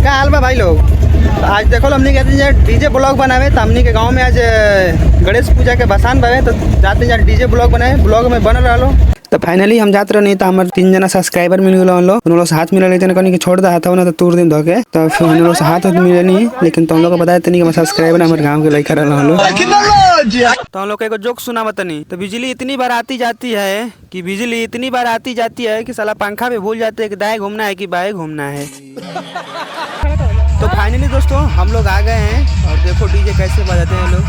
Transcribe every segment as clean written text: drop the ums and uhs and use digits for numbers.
क्या हाल बा भाई लोग। तो आज देखो हमने कहते हैं डीजे ब्लॉग बनावे। तो हमने के गांव में आज गणेश पूजा के भसान बावे, तो जाते हैं डीजे ब्लॉग बनाए, ब्लॉग में बन रहा लो। तो फाइनली हम जाते रहे, नहीं तो हमारे 3 जना सब्सक्राइबर मिल गए। उन लोग से हाथ मिला लेते कहीं छोड़ दा था ना, तो तोड़ दिन धोके तो फिर हम लोग से हाथ मिले नहीं। लेकिन तुम लोग को बताया नहीं कि सब्सक्राइबर हमारे गाँव के लड़का रहा। तो हम लोग को एक जोक सुना बतानी। तो बिजली इतनी बार आती जाती है कि बिजली इतनी बार आती जाती है कि साला पंखा पे भूल जाते हैं कि दाएं घूमना है कि बाएं घूमना है। तो फाइनली दोस्तों हम लोग आ गए हैं और देखो डीजे कैसे बजाते हैं लोग।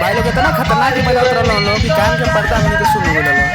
भाई लोग इतना खतरनाक ही बजा उतरल हम लोग कि कान के पर्दा हमनी के सुन हो गइल।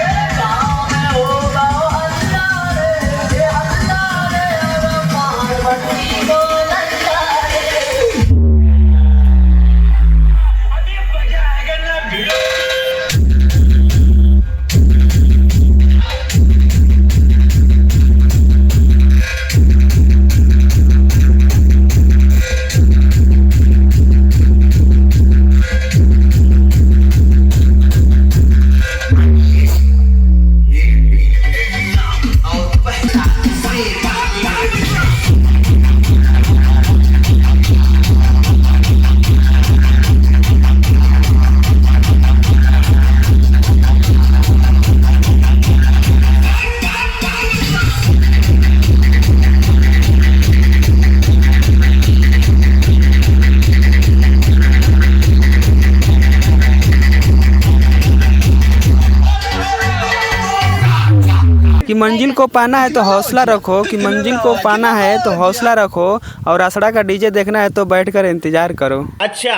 कि मंजिल को पाना है तो हौसला रखो, कि मंजिल को पाना है तो हौसला रखो, और आसड़ा का डीजे देखना है तो बैठकर इंतजार करो। अच्छा।